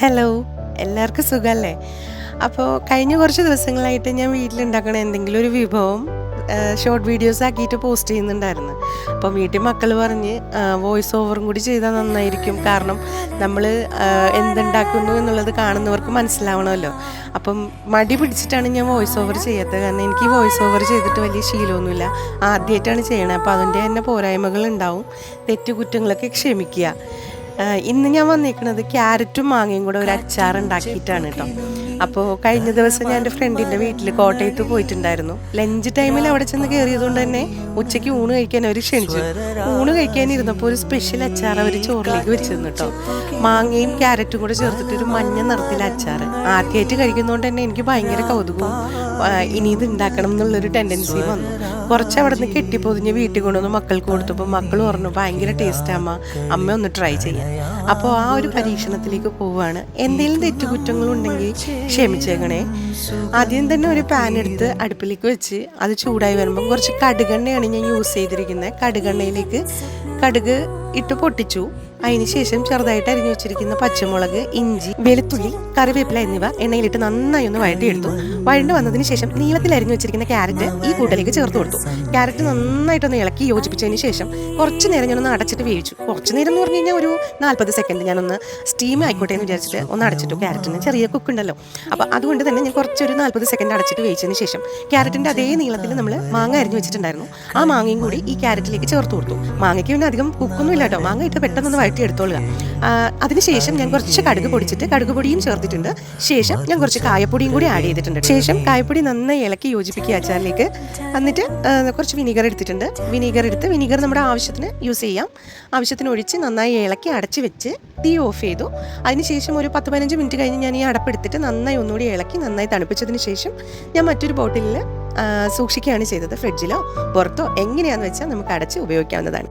Hello, എല്ലാവർക്കും സുഖമല്ലേ? അപ്പോൾ കഴിഞ്ഞ കുറച്ച് ദിവസങ്ങളായിട്ട് ഞാൻ വീട്ടിലുണ്ടാക്കണ എന്തെങ്കിലും ഒരു വിഭവം ഷോർട്ട് വീഡിയോസ് ആക്കിയിട്ട് പോസ്റ്റ് ചെയ്യുന്നുണ്ടായിരുന്നു. അപ്പം വീട്ടിൽ മക്കൾ പറഞ്ഞ് വോയിസ് ഓവറും കൂടി ചെയ്താൽ നന്നായിരിക്കും. കാരണം നമ്മൾ എന്തുണ്ടാക്കുന്നു എന്നുള്ളത് കാണുന്നവർക്ക് മനസ്സിലാവണമല്ലോ. അപ്പം മടി പിടിച്ചിട്ടാണ് ഞാൻ വോയിസ് ഓവർ ചെയ്യാത്തത്. കാരണം എനിക്ക് വോയിസ് ഓവർ ചെയ്തിട്ട് വലിയ ശീലമൊന്നുമില്ല. ആദ്യമായിട്ടാണ് ചെയ്യണത്. അപ്പോൾ അതിൻ്റെ തന്നെ പോരായ്മകൾ ഉണ്ടാവും. തെറ്റുകുറ്റങ്ങളൊക്കെ ക്ഷമിക്കുക. ഇന്ന് ഞാൻ വന്നിരിക്കുന്നത് ക്യാരറ്റും മാങ്ങയും കൂടെ ഒരു അച്ചാർ ഉണ്ടാക്കിയിട്ടാണ് കേട്ടോ. അപ്പോൾ കഴിഞ്ഞ ദിവസം ഞാൻ എൻ്റെ ഫ്രണ്ടിൻ്റെ വീട്ടിൽ കോട്ടയത്ത് പോയിട്ടുണ്ടായിരുന്നു. ലഞ്ച് ടൈമിൽ അവിടെ ചെന്ന് കയറിയതുകൊണ്ട് തന്നെ ഉച്ചയ്ക്ക് ഊണ് കഴിക്കാൻ അവർ ക്ഷണിച്ചു. ഊണ് കഴിക്കാനിരുന്നപ്പോൾ ഒരു സ്പെഷ്യൽ അച്ചാർ അവർ ചോറിലേക്ക് വെച്ചിരുന്നു കേട്ടോ. മാങ്ങയും ക്യാരറ്റും കൂടെ ചേർത്തിട്ട് ഒരു മഞ്ഞ നിറത്തിലെ അച്ചാർ. ആദ്യമായിട്ട് കഴിക്കുന്നതുകൊണ്ട് തന്നെ എനിക്ക് ഭയങ്കര കൗതുകവും ഇനി ഇത് ഉണ്ടാക്കണം എന്നുള്ളൊരു ടെൻഡൻസി വന്നു. കുറച്ച് അവിടെ നിന്ന് കെട്ടിപ്പൊതിഞ്ഞ് വീട്ടിൽ കൊണ്ടുവന്ന് മക്കൾക്ക് കൊടുത്തപ്പോൾ മക്കൾ പറഞ്ഞു ഭയങ്കര ടേസ്റ്റ് അമ്മ ഒന്ന് ട്രൈ ചെയ്യാം. അപ്പോൾ ആ ഒരു പരീക്ഷണത്തിലേക്ക് പോവുകയാണ്. എന്തെങ്കിലും തെറ്റുകുറ്റങ്ങളുണ്ടെങ്കിൽ ക്ഷമിച്ചേക്കണേ. ആദ്യം തന്നെ ഒരു പാൻ എടുത്ത് അടുപ്പിലേക്ക് വെച്ച് അത് ചൂടായി വരുമ്പം കുറച്ച് കടുകെണ്ണയാണ് ഞാൻ യൂസ് ചെയ്തിരിക്കുന്നത്. കടുകെണ്ണയിലേക്ക് കടുക് ഇട്ട് പൊട്ടിച്ചു. അതിനുശേഷം ചെറുതായിട്ട് അരിഞ്ഞു വെച്ചിരിക്കുന്ന പച്ചമുളക്, ഇഞ്ചി, വെളുത്തുള്ളി, കറിവേപ്പില എന്നിവ എണ്ണയിലിട്ട് നന്നായി ഒന്ന് വഴറ്റിയെടുത്തു. വഴണ്ട് വന്നതിന് ശേഷം നീളത്തിൽ അരിഞ്ഞു വെച്ചിരിക്കുന്ന ക്യാരറ്റ് ഈ കൂട്ടിലേക്ക് ചേർത്ത് കൊടുത്തു. ക്യാരറ്റ് നന്നായിട്ടൊന്ന് ഇളക്കി യോജിപ്പിച്ചതിന് ശേഷം കുറച്ച് നേരം ഞാനൊന്ന് അടച്ചിട്ട് വേവിച്ചു. കുറച്ച് നേരം എന്ന് പറഞ്ഞു കഴിഞ്ഞാൽ ഒരു 40 സെക്കൻഡ് ഞാനൊന്ന് സ്റ്റീം ആയിക്കോട്ടെ എന്ന് വിചാരിച്ചിട്ട് ഒന്ന് അടച്ചിട്ടു. ക്യാരറ്റിന് ചെറിയ കുക്കുണ്ടല്ലോ, അപ്പോൾ അതുകൊണ്ട് തന്നെ ഞാൻ കുറച്ചൊരു 40 സെക്കൻഡ് അടച്ചിട്ട് വേവിച്ചതിന് ശേഷം ക്യാരറ്റിൻ്റെ അതേ നീളത്തിൽ നമ്മൾ മാങ്ങ അരിഞ്ഞു വെച്ചിട്ടുണ്ടായിരുന്നു. ആ മാങ്ങയും കൂടി ഈ ക്യാരറ്റിലേക്ക് ചേർത്ത് കൊടുത്തു. മാങ്ങയ്ക്ക് പിന്നെ അധികം കുക്കൊന്നും ഇല്ല കേട്ടോ. മാങ്ങ ഇട്ട് പെട്ടെന്ന് എടുത്തോളുക. അതിനുശേഷം ഞാൻ കുറച്ച് കടുക് പൊടിച്ചിട്ട് കടുക് പൊടിയും ചേർത്തിട്ടുണ്ട്. ശേഷം ഞാൻ കുറച്ച് കായപ്പൊടിയും കൂടി ആഡ് ചെയ്തിട്ടുണ്ട്. ശേഷം കായപ്പൊടി നന്നായി ഇളക്കി യോജിപ്പിക്കുക അച്ചാറിലേക്ക്. എന്നിട്ട് കുറച്ച് വിനീഗർ എടുത്തിട്ടുണ്ട്. വിനീഗർ നമ്മുടെ ആവശ്യത്തിന് യൂസ് ചെയ്യാം. ആവശ്യത്തിന് ഒഴിച്ച് നന്നായി ഇളക്കി അടച്ച് വെച്ച് തീ ഓഫ് ചെയ്തു. അതിനുശേഷം ഒരു 10-15 മിനിറ്റ് കഴിഞ്ഞ് ഞാൻ ഈ അടപ്പെടുത്തിട്ട് നന്നായി ഒന്നുകൂടി ഇളക്കി നന്നായി തണുപ്പിച്ചതിന് ശേഷം ഞാൻ മറ്റൊരു ബോട്ടിലിൽ സൂക്ഷിക്കുകയാണ് ചെയ്തത്. ഫ്രിഡ്ജിലോ പുറത്തോ എങ്ങനെയാണെന്ന് വെച്ചാൽ നമുക്ക് അടച്ച് ഉപയോഗിക്കാവുന്നതാണ്.